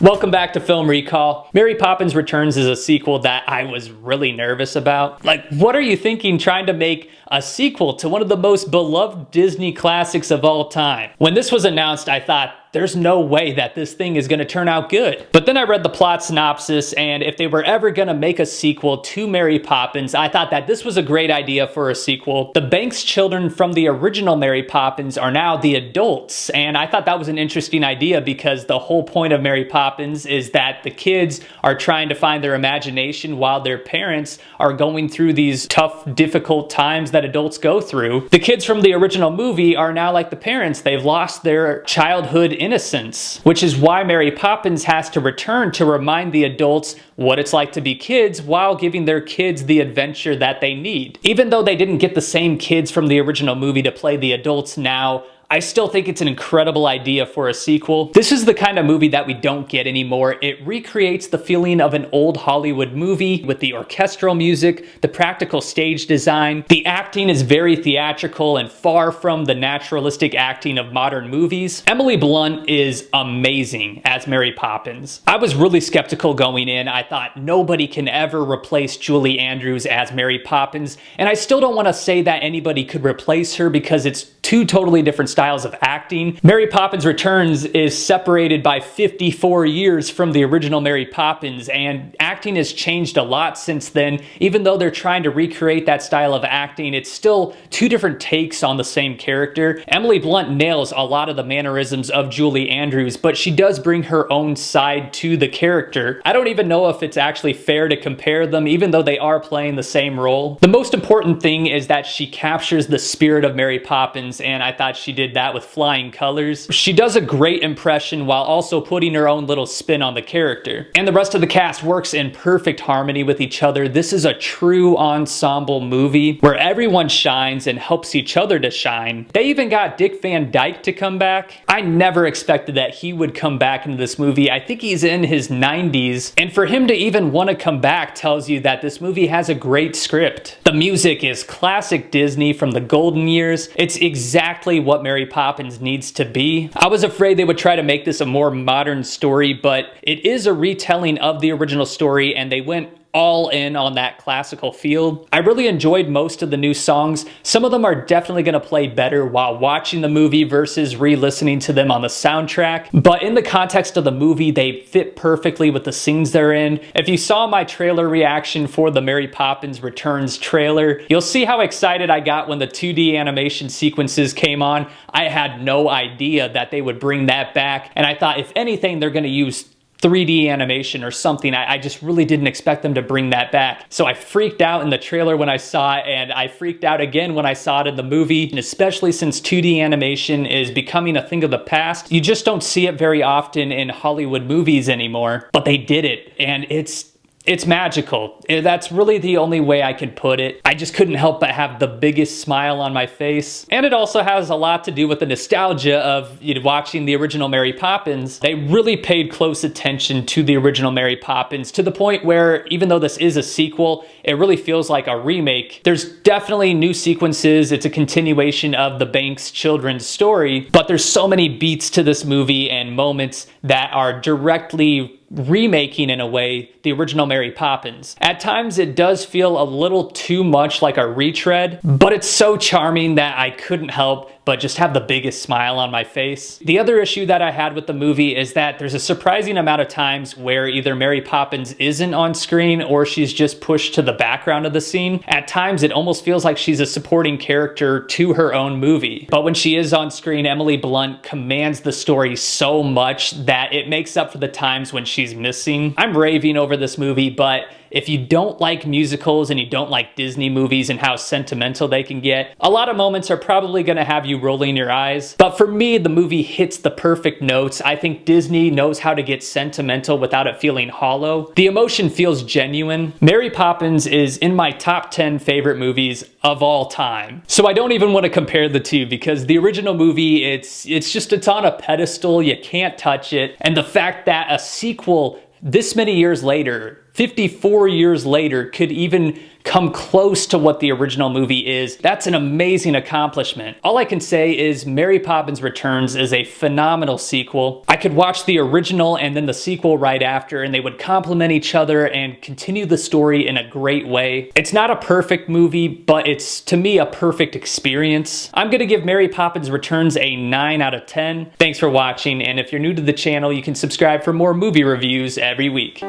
Welcome back to Film Recall. Mary Poppins Returns is a sequel that I was really nervous about. Like, what are you thinking trying to make a sequel to one of the most beloved Disney classics of all time? When this was announced, I thought, there's no way that this thing is going to turn out good. But then I read the plot synopsis, and if they were ever going to make a sequel to Mary Poppins, I thought that this was a great idea for a sequel. The Banks children from the original Mary Poppins are now the adults, and I thought that was an interesting idea because the whole point of Mary Poppins is that the kids are trying to find their imagination while their parents are going through these tough, difficult times that adults go through. The kids from the original movie are now like the parents. They've lost their childhood innocence, which is why Mary Poppins has to return to remind the adults what it's like to be kids while giving their kids the adventure that they need. Even though they didn't get the same kids from the original movie to play the adults now, I still think it's an incredible idea for a sequel. This is the kind of movie that we don't get anymore. It recreates the feeling of an old Hollywood movie with the orchestral music, the practical stage design. The acting is very theatrical and far from the naturalistic acting of modern movies. Emily Blunt is amazing as Mary Poppins. I was really skeptical going in. I thought nobody can ever replace Julie Andrews as Mary Poppins, and I still don't want to say that anybody could replace her because it's two totally different styles of acting. Mary Poppins Returns is separated by 54 years from the original Mary Poppins, and acting has changed a lot since then. Even though they're trying to recreate that style of acting, it's still two different takes on the same character. Emily Blunt nails a lot of the mannerisms of Julie Andrews, but she does bring her own side to the character. I don't even know if it's actually fair to compare them, even though they are playing the same role. The most important thing is that she captures the spirit of Mary Poppins, and I thought she did that with flying colors. She does a great impression while also putting her own little spin on the character. And the rest of the cast works in perfect harmony with each other. This is a true ensemble movie where everyone shines and helps each other to shine. They even got Dick Van Dyke to come back. I never expected that he would come back into this movie. I think he's in his 90s, and for him to even want to come back tells you that this movie has a great script. The music is classic Disney from the golden years. It's exactly what Mary Poppins needs to be. I was afraid they would try to make this a more modern story, but it is a retelling of the original story, and they went all in on that classical feel. I really enjoyed most of the new songs. Some of them are definitely going to play better while watching the movie versus re-listening to them on the soundtrack. But in the context of the movie, they fit perfectly with the scenes they're in. If you saw my trailer reaction for the Mary Poppins Returns trailer, you'll see how excited I got when the 2D animation sequences came on. I had no idea that they would bring that back, and I thought if anything, they're going to use 3D animation or something. I just really didn't expect them to bring that back. So I freaked out in the trailer when I saw it, and I freaked out again when I saw it in the movie, and especially since 2D animation is becoming a thing of the past. You just don't see it very often in Hollywood movies anymore, but they did it, and it's magical. That's really the only way I can put it. I just couldn't help but have the biggest smile on my face. And it also has a lot to do with the nostalgia of watching the original Mary Poppins. They really paid close attention to the original Mary Poppins to the point where, even though this is a sequel, it really feels like a remake. There's definitely new sequences. It's a continuation of the Banks children's story, but there's so many beats to this movie and moments that are directly remaking, in a way, the original Mary Poppins. At times it does feel a little too much like a retread, but it's so charming that I couldn't help but just have the biggest smile on my face. The other issue that I had with the movie is that there's a surprising amount of times where either Mary Poppins isn't on screen or she's just pushed to the background of the scene. At times it almost feels like she's a supporting character to her own movie. But when she is on screen, Emily Blunt commands the story so much that it makes up for the times when she's missing. I'm raving over this movie, but if you don't like musicals and you don't like Disney movies and how sentimental they can get, a lot of moments are probably going to have you rolling your eyes. But for me, the movie hits the perfect notes. I think Disney knows how to get sentimental without it feeling hollow. The emotion feels genuine. Mary Poppins is in my top 10 favorite movies of all time. So I don't even want to compare the two, because the original movie, it's on a pedestal. You can't touch it. And the fact that a sequel this many years later 54 years later could even come close to what the original movie is. That's an amazing accomplishment. All I can say is Mary Poppins Returns is a phenomenal sequel. I could watch the original and then the sequel right after, and they would complement each other and continue the story in a great way. It's not a perfect movie, but it's, to me, a perfect experience. I'm gonna give Mary Poppins Returns a 9 out of 10. Thanks for watching, and if you're new to the channel, you can subscribe for more movie reviews every week.